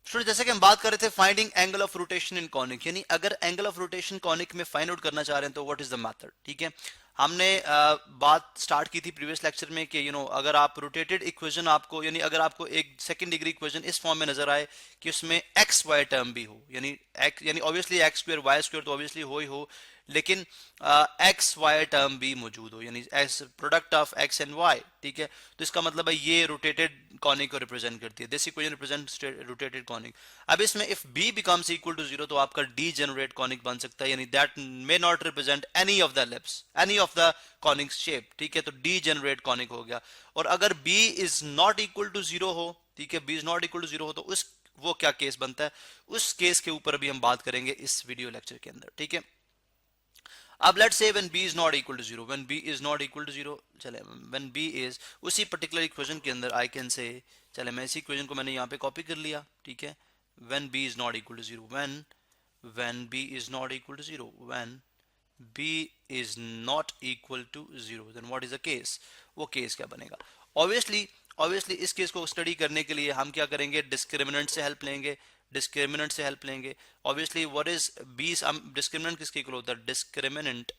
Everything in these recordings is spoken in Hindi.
स्टूडेंट जैसे कि हम बात कर रहे थे finding angle of rotation in conic, यानी अगर एंगल ऑफ रोटेशन कॉनिक में फाइंड आउट करना चाह रहे हैं तो व्हाट इज द मेथड। ठीक है, हमने बात स्टार्ट की थी प्रीवियस लेक्चर में कि अगर आप रोटेटेड इक्वेशन आपको, यानी अगर आपको एक सेकंड डिग्री इक्वेशन इस फॉर्म में नजर आए कि उसमें एक्स वाई टर्म भी हो, यानी obviously x square y square तो ऑब्वियसली हो ही हो, लेकिन एक्स वाई टर्म भी मौजूद हो, यानी as product of x and y. ठीक है, तो इसका मतलब है ये रोटेटेड कॉनिक को रिप्रेजेंट करती है, this equation represents rotated conic. अब इसमें if b becomes equal to 0 तो आपका डीजेनरेट कॉनिक बन सकता है, यानी that may not represent any of the ellipse, any of the conic shape. ठीक है, तो डीजेनरेट कॉनिक हो गया। और अगर b is not equal to 0 हो, ठीक है, b is not equal to 0 हो, तो उस वो क्या केस बनता है, उस केस के ऊपर भी हम बात करेंगे इस वीडियो लेक्चर के अंदर। ठीक है, अब let's say when b is not equal to 0, when b is not equal to 0, चले व्हेन b इज, उसी पर्टिकुलर इक्वेशन के अंदर आई कैन से, चले मैं इसी इक्वेशन को मैंने यहाँ पे कॉपी कर लिया। ठीक है, when b is not equal to 0, when b is not equal to 0, when b is not equal to 0, then what is the case, वो केस क्या बनेगा। ऑब्वियसली इस केस को स्टडी करने के लिए हम क्या करेंगे, डिस्क्रिमिनेंट से हेल्प लेंगे, obviously what is b, discriminant किसके इक्वल होता है, डिस्क्रिमिनेंट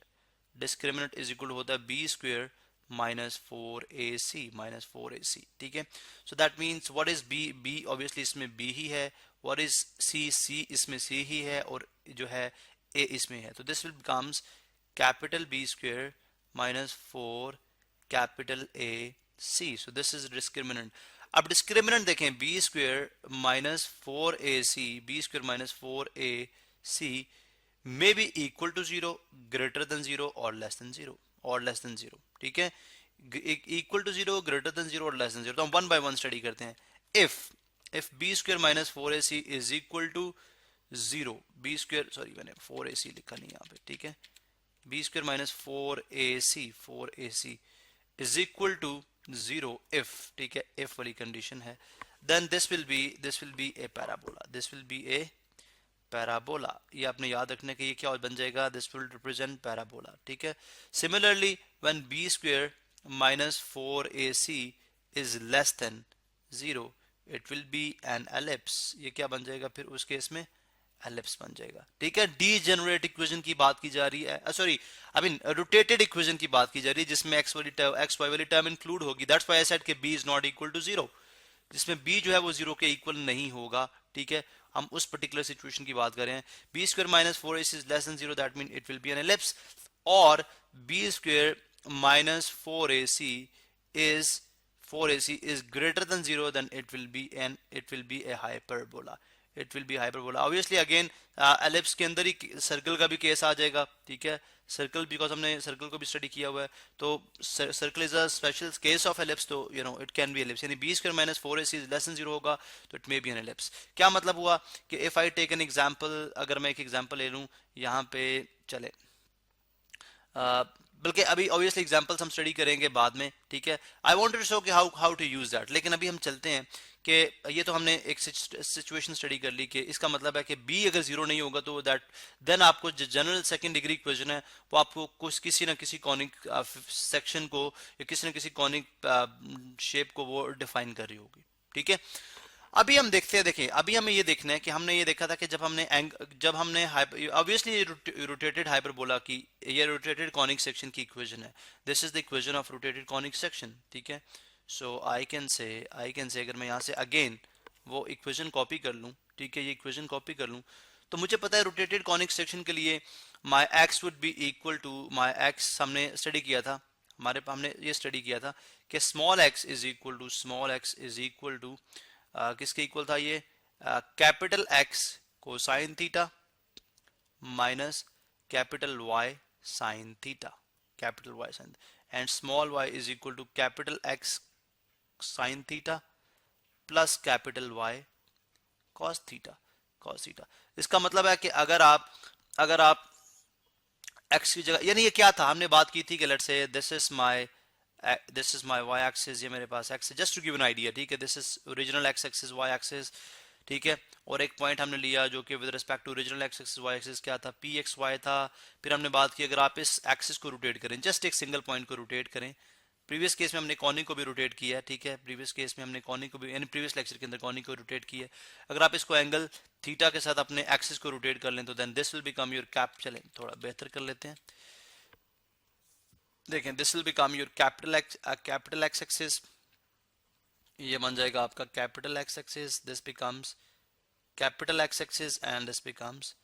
इज इक्वल होता है b स्क्वायर -4ac। ठीक है, so that means what is b obviously इसमें b ही है, व्हाट इज c इसमें c ही है, और जो है a इसमें है, तो this will becomes capital B square -4 capital A C, so this is discriminant. अब डिस्क्रिमिनेंट देखें, b square -4ac, b square -4ac may be equal to 0, greater than 0 और less than 0, ठीक है, इक्वल टू 0, ग्रेटर देन 0 और लेस देन 0। तो हम वन बाय वन स्टडी करते हैं। If b square -4ac is equal to 0, b square, sorry मैंने 4ac लिखा नहीं यहाँ पे। ठीक है, b square -4ac is equal to 0 if, ठीक है, इफ वाली कंडीशन है, then this will be a parabola. ये आपने याद रखने के, ये क्या बन जाएगा, दिस विल रिप्रेजेंट पैराबोला। ठीक है, similarly when b square -4ac is less than 0, it will be an ellipse. ये क्या बन जाएगा फिर उस केस में, एलिप्स बन जाएगा। ठीक है, डीजेनरेट इक्वेशन की बात की जा रही है, sorry I mean rotated equation की बात की जा रही है, जिसमें एक्स वाई वाली टर्म इंक्लूड होगी। दैट्स व्हाई आई सेड कि b is not equal to 0, जिसमें b जो है वो 0 के इक्वल नहीं होगा। ठीक है, हम उस पर्टिकुलर सिचुएशन की बात कर रहे हैं। b square -4ac is less than 0, that mean it will be an ellipse, और b square -4ac is greater than 0, then it will be a hyperbola. Obviously again ellipse के अंदर ही सर्कल का भी केस आ जाएगा। ठीक है, सर्कल, बिकॉज हमने सर्कल को भी स्टडी किया हुआ है, तो circle is a special case of ellipse, तो इट कैन बी एलिप्स, यानी b square -4ac is less than 0 होगा तो it may be an ellipse. क्या मतलब हुआ कि if I take an example, अगर मैं एक एग्जांपल ले लूं यहाँ पे, चले बल्कि अभी ऑब्वियसली एग्जांपल्स हम स्टडी करेंगे बाद में। ठीक है, आई वांट टू शो कि हाउ टू यूज दैट, लेकिन अभी हम चलते हैं कि ये तो हमने एक सिचुएशन स्टडी कर ली कि इसका मतलब है कि b अगर 0 नहीं होगा तो दैट देन आपको जो जनरल सेकंड डिग्री इक्वेशन है वो आपको कुछ किसी ना किसी कॉनिक सेक्शन को या किसी ना किसी कॉनिक शेप को वो डिफाइन कर रही होगी। ठीक है, अभी हम देखते हैं, देखिए अभी हमें ये देखना है कि हमने ये देखा था कि जब हमने ऑब्वियसली रोटेटेड हाइपरबोला की, ये रोटेटेड कॉनिक सेक्शन की इक्वेशन है, this is the equation of rotated conic section. ठीक है, सो आई कैन से अगर मैं यहाँ से अगेन वो इक्वेशन कॉपी कर लूँ, ठीक है, ये इक्वेशन कॉपी कर लूँ, तो मुझे पता है रोटेटेड कॉनिक सेक्शन के लिए my x would be equal to my x, हमने स्टडी किया था, हमने ये स्टडी किया था कि small x is equal to किसके इक्वल था ये, capital x cosine theta minus capital y sine theta, and small y is equal to capital x sine theta plus capital y cos theta. इसका मतलब है कि अगर आप x की जगह, यानी ये क्या था, हमने बात की थी कि let's say this is my y axis, ये मेरे पास x है, just to give an idea. ठीक है, this is original x axis y axis. ठीक है, और एक पॉइंट हमने लिया जो कि with respect to original x axis y axis क्या था, pxy था। फिर हमने बात की अगर आप इस एक्सिस को रोटेट करें, जस्ट एक सिंगल पॉइंट को रोटेट करें, प्रीवियस केस में हमने कॉनिक को भी रोटेट किया है, ठीक है, प्रीवियस केस में हमने कॉनिक को भी, यानी प्रीवियस लेक्चर के अंदर कॉनिक को रोटेट किया है। अगर आप इसको एंगल थीटा के साथ अपने एक्सिस को रोटेट कर लें तो then this will become your cap, चलें थोड़ा बेहतर कर लेते हैं, देखें, this will become your capital x axis, ये बन जाएगा आपका capital x axis, this becomes capital x axis and this becomes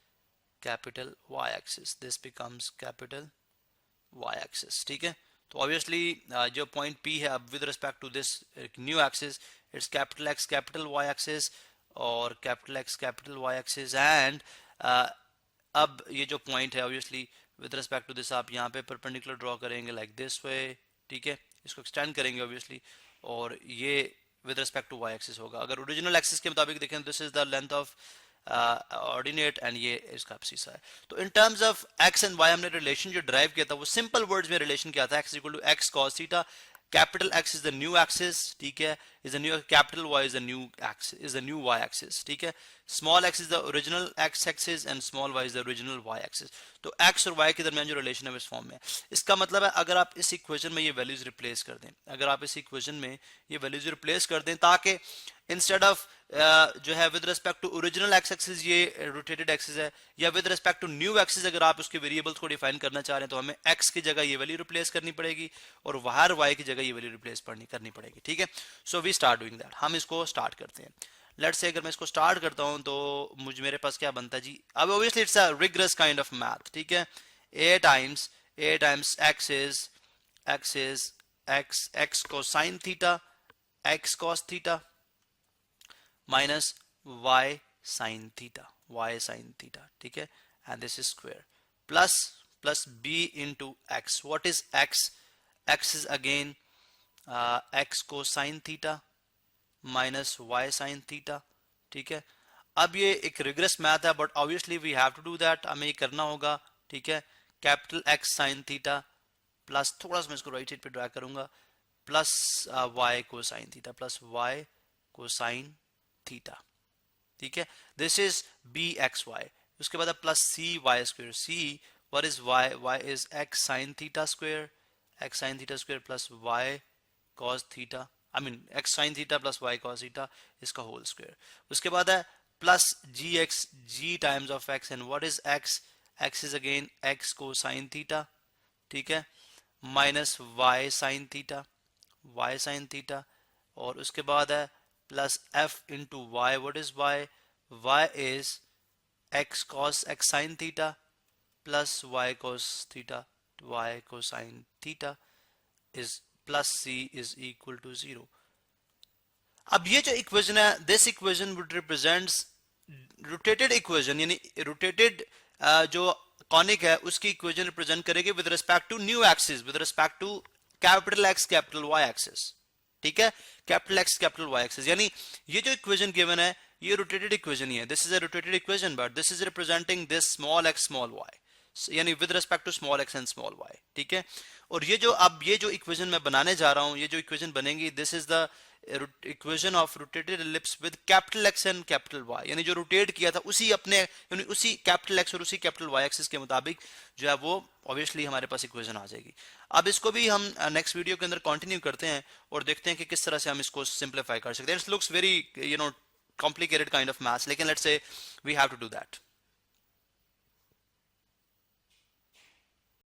capital y axis, this becomes capital y axis, ठीक है। तो ऑब्वियसली जो पॉइंट P है अब with respect to this new axis its capital x capital y axis और capital x capital y axis, and अब ये जो पॉइंट है obviously with respect to this आप यहाँ पे परपेंडिकुलर ड्रॉ करेंगे लाइक दिस वे, ठीक है, इसको एक्सटेंड करेंगे ऑब्वियसली, और ये with respect to y axis होगा। अगर ओरिजिनल एक्सिस के मुताबिक देखें this is the length of ordinate and ये इसका एब्सिस है। तो in terms of x and y हमने रिलेशन जो ड्राइव किया था वो सिंपल वर्ड्स में रिलेशन क्या था, x equal to x cos theta, capital x is the new axis, ठीक है, is the new capital y is the new axis, is the new y axis, ठीक है, small x is the original x axis and small y is the original y axis. तो एक्स और वाई के दरमियान जो रिलेशन है इस फॉर्म में, इसका मतलब है अगर आप इस इक्वेशन में ये वैल्यूज रिप्लेस कर दें, अगर आप इस इक्वेशन में ये वैल्यूज रिप्लेस कर दें ताकि इंस्टेड ऑफ जो है with respect to original x axis ये रोटेटेड एक्सिस है, या with respect to new axis अगर आप उसके वेरिएबल्स को डिफाइन करना चाह रहे हैं तो हमें एक्स की जगह ये वैल्यू रिप्लेस करनी पड़ेगी और हर वाई की जगह ये वैल्यू रिप्लेस करनी पड़ेगी, ठीक है। So we start doing that, हम इसको स्टार्ट करते हैं। लेट्स से अगर मैं इसको स्टार्ट करता हूं तो मेरे पास क्या बनता है जी, अब obviously it's a rigorous kind of math, ठीक है, a times x is x cosine theta x cos theta minus y sin theta, ठीक है, and this is square plus b into x. What is x? x is again x cosine theta minus y sin theta, ठीक है। अब ये एक रिग्रेस मैथ है but obviously we have to do that, हमें ये करना होगा, ठीक है, capital x sin theta plus थोड़ा सा मैं इसको राइट साइड पे ड्रा करूंगा plus y cosine theta plus y cosine theta, ठीक है, दिस इज bxy, उसके बाद plus cy square, c what is y is x sin theta square plus y cos theta, I mean x sin theta plus y cos theta इसका होल स्क्वायर, उसके बाद है plus g times of x and what is x is again x cosine theta, ठीक है, माइनस y sin थीटा और उसके बाद है plus f into y, what is y is x cos x sin theta plus y cos theta, y cosine theta is plus c is equal to 0। अब ये जो इक्वेशन है this equation would represents rotated equation, यानी रोटेटेड जो कॉनिक है उसकी इक्वेशन रिप्रेजेंट करेगी with respect to new axis, with respect to capital x capital y axis, ठीक है, capital x capital y axis, यानी ये जो इक्वेशन गिवन है ये रोटेटेड इक्वेशन ही है, this is a rotated equation but this is representing this small x small y, यानी with respect to small x and small y, ठीक है। और ये जो इक्वेशन मैं बनाने जा रहा हूं, ये जो इक्वेशन बनेगी this is the equation of rotated ellipse with capital x and capital y, यानी जो रोटेट किया था उसी अपने यानी उसी कैपिटल एक्स और उसी कैपिटल वाई एक्सिस के मुताबिक जो है वो ऑब्वियसली हमारे पास इक्वेशन आ जाएगी। अब इसको भी हम नेक्स्ट वीडियो के अंदर कंटिन्यू करते हैं और देखते हैं कि किस तरह से हम इसको सिंप्लीफाई कर सकते हैं। It looks very complicated kind of maths, लेकिन let's say we have to do that.